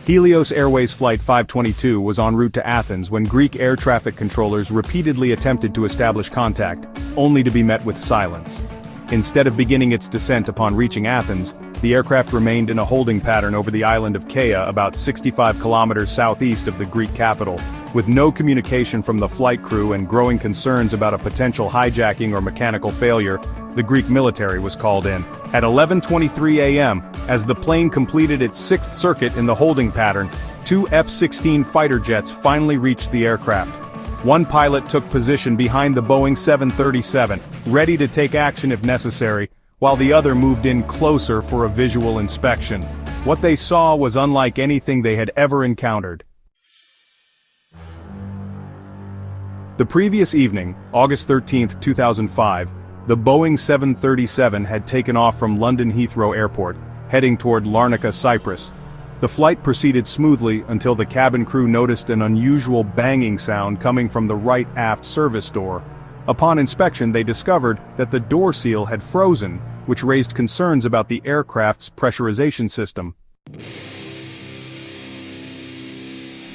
Helios Airways Flight 522 was en route to Athens when Greek air traffic controllers repeatedly attempted to establish contact, only to be met with silence. Instead of beginning its descent upon reaching Athens, the aircraft remained in a holding pattern over the island of Kea about 65 kilometers southeast of the Greek capital, with no communication from the flight crew and growing concerns about a potential hijacking or mechanical failure. The Greek military was called in. At 11:23 a.m., as the plane completed its sixth circuit in the holding pattern, two F-16 fighter jets finally reached the aircraft. One pilot took position behind the Boeing 737, ready to take action if necessary, while the other moved in closer for a visual inspection. What they saw was unlike anything they had ever encountered. The previous evening, August 13, 2005, the Boeing 737 had taken off from London Heathrow Airport, heading toward Larnaca, Cyprus. The flight proceeded smoothly until the cabin crew noticed an unusual banging sound coming from the right aft service door. Upon inspection, they discovered that the door seal had frozen, which raised concerns about the aircraft's pressurization system.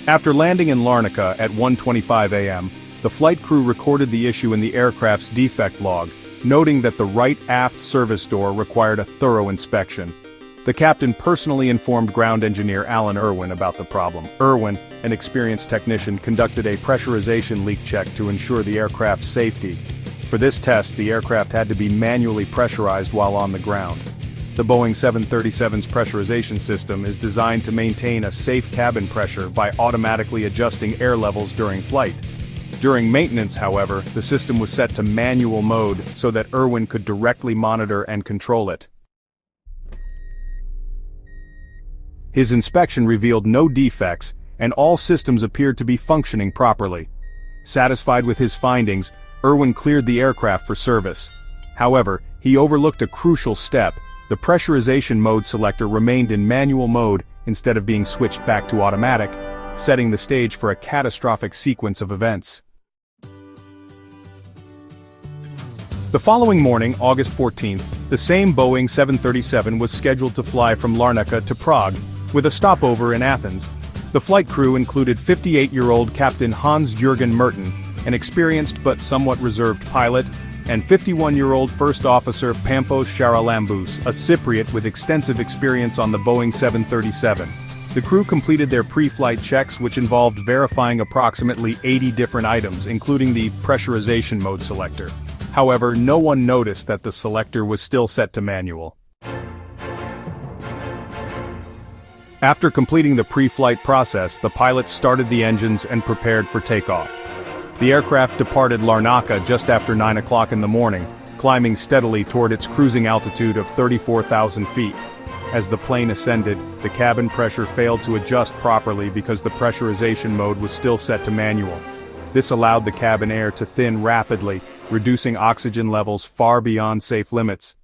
After landing in Larnaca at 1:25 a.m., the flight crew recorded the issue in the aircraft's defect log, noting that the right aft service door required a thorough inspection. The captain personally informed ground engineer Alan Irwin about the problem. Irwin, an experienced technician, conducted a pressurization leak check to ensure the aircraft's safety. For this test, the aircraft had to be manually pressurized while on the ground. The Boeing 737's pressurization system is designed to maintain a safe cabin pressure by automatically adjusting air levels during flight. During maintenance, however, the system was set to manual mode so that Irwin could directly monitor and control it. His inspection revealed no defects, and all systems appeared to be functioning properly. Satisfied with his findings, Irwin cleared the aircraft for service. However, he overlooked a crucial step. The pressurization mode selector remained in manual mode instead of being switched back to automatic, setting the stage for a catastrophic sequence of events. The following morning, August 14th, the same Boeing 737 was scheduled to fly from Larnaca to Prague, with a stopover in Athens. The flight crew included 58-year-old Captain Hans-Jürgen Merten, an experienced but somewhat reserved pilot, and 51-year-old First Officer Pampos Charalambous, a Cypriot with extensive experience on the Boeing 737. The crew completed their pre-flight checks, which involved verifying approximately 80 different items, including the pressurization mode selector. However, no one noticed that the selector was still set to manual. After completing the pre-flight process, the pilots started the engines and prepared for takeoff. The aircraft departed Larnaca just after 9 o'clock in the morning, climbing steadily toward its cruising altitude of 34,000 feet. As the plane ascended, the cabin pressure failed to adjust properly because the pressurization mode was still set to manual. This allowed the cabin air to thin rapidly, reducing oxygen levels far beyond safe limits.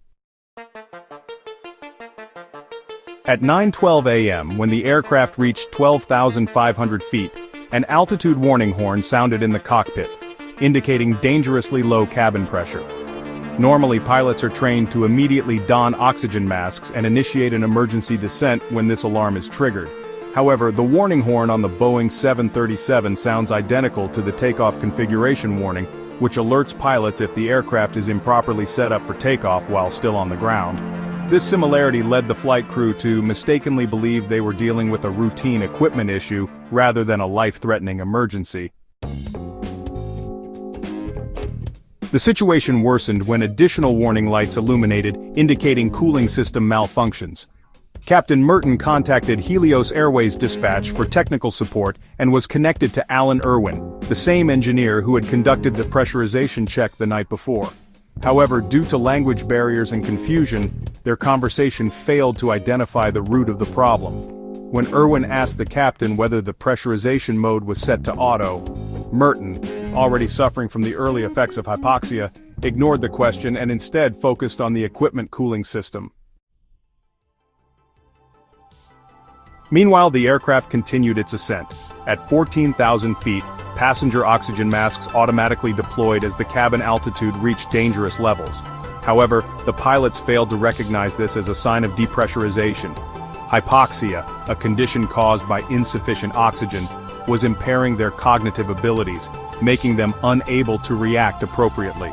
At 9:12 a.m., when the aircraft reached 12,500 feet, an altitude warning horn sounded in the cockpit, indicating dangerously low cabin pressure. Normally, pilots are trained to immediately don oxygen masks and initiate an emergency descent when this alarm is triggered. However, the warning horn on the Boeing 737 sounds identical to the takeoff configuration warning, which alerts pilots if the aircraft is improperly set up for takeoff while still on the ground. This similarity led the flight crew to mistakenly believe they were dealing with a routine equipment issue rather than a life-threatening emergency. The situation worsened when additional warning lights illuminated, indicating cooling system malfunctions. Captain Merten contacted Helios Airways dispatch for technical support and was connected to Alan Irwin, the same engineer who had conducted the pressurization check the night before. However, due to language barriers and confusion, their conversation failed to identify the root of the problem. When Irwin asked the captain whether the pressurization mode was set to auto, Merten, already suffering from the early effects of hypoxia, ignored the question and instead focused on the equipment cooling system. Meanwhile, the aircraft continued its ascent. At 14,000 feet, passenger oxygen masks automatically deployed as the cabin altitude reached dangerous levels. However, the pilots failed to recognize this as a sign of depressurization. Hypoxia, a condition caused by insufficient oxygen, was impairing their cognitive abilities, making them unable to react appropriately.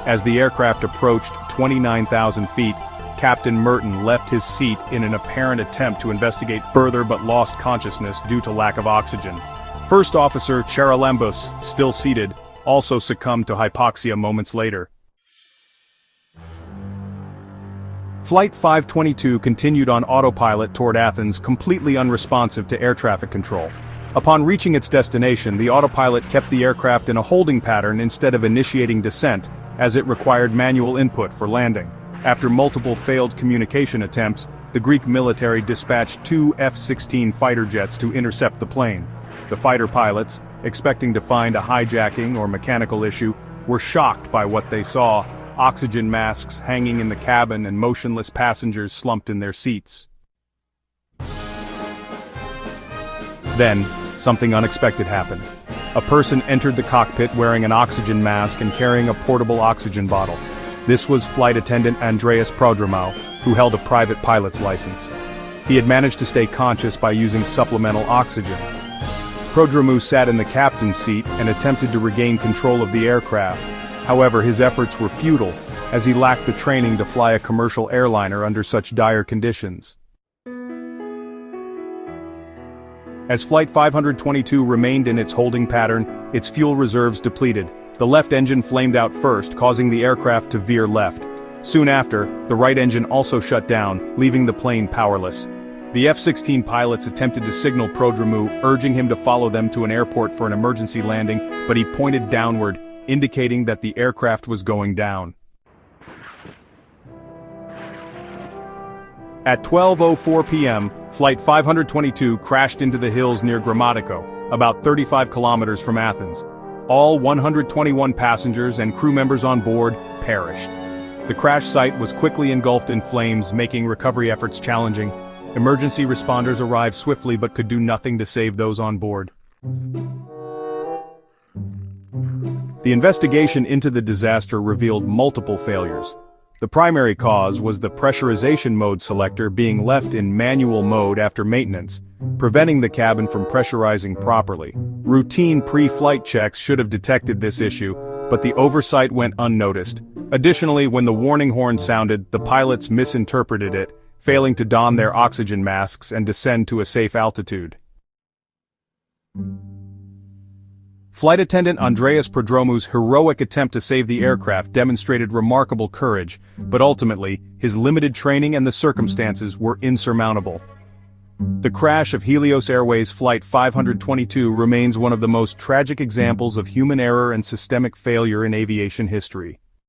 As the aircraft approached 29,000 feet, Captain Merton left his seat in an apparent attempt to investigate further but lost consciousness due to lack of oxygen. First Officer Charalambos, still seated, also succumbed to hypoxia moments later. Flight 522 continued on autopilot toward Athens, completely unresponsive to air traffic control. Upon reaching its destination, the autopilot kept the aircraft in a holding pattern instead of initiating descent, as it required manual input for landing. After multiple failed communication attempts, the Greek military dispatched 2 F-16 fighter jets to intercept the plane. The fighter pilots, expecting to find a hijacking or mechanical issue, were shocked by what they saw: oxygen masks hanging in the cabin and motionless passengers slumped in their seats. Then, something unexpected happened. A person entered the cockpit wearing an oxygen mask and carrying a portable oxygen bottle. This was flight attendant Andreas Prodromou, who held a private pilot's license. He had managed to stay conscious by using supplemental oxygen. Prodromou sat in the captain's seat and attempted to regain control of the aircraft. However, his efforts were futile, as he lacked the training to fly a commercial airliner under such dire conditions. As Flight 522 remained in its holding pattern, its fuel reserves depleted. The left engine flamed out first, causing the aircraft to veer left. Soon after, the right engine also shut down, leaving the plane powerless. The F-16 pilots attempted to signal Prodromou, urging him to follow them to an airport for an emergency landing, but he pointed downward, indicating that the aircraft was going down. At 12:04 p.m., Flight 522 crashed into the hills near Grammatico, about 35 kilometers from Athens. All 121 passengers and crew members on board perished. The crash site was quickly engulfed in flames, making recovery efforts challenging. Emergency responders arrived swiftly but could do nothing to save those on board. The investigation into the disaster revealed multiple failures. The primary cause was the pressurization mode selector being left in manual mode after maintenance, preventing the cabin from pressurizing properly. Routine pre-flight checks should have detected this issue, but the oversight went unnoticed. Additionally, when the warning horn sounded, the pilots misinterpreted it, failing to don their oxygen masks and descend to a safe altitude. Flight attendant Andreas Prodromou's heroic attempt to save the aircraft demonstrated remarkable courage, but ultimately, his limited training and the circumstances were insurmountable. The crash of Helios Airways Flight 522 remains one of the most tragic examples of human error and systemic failure in aviation history.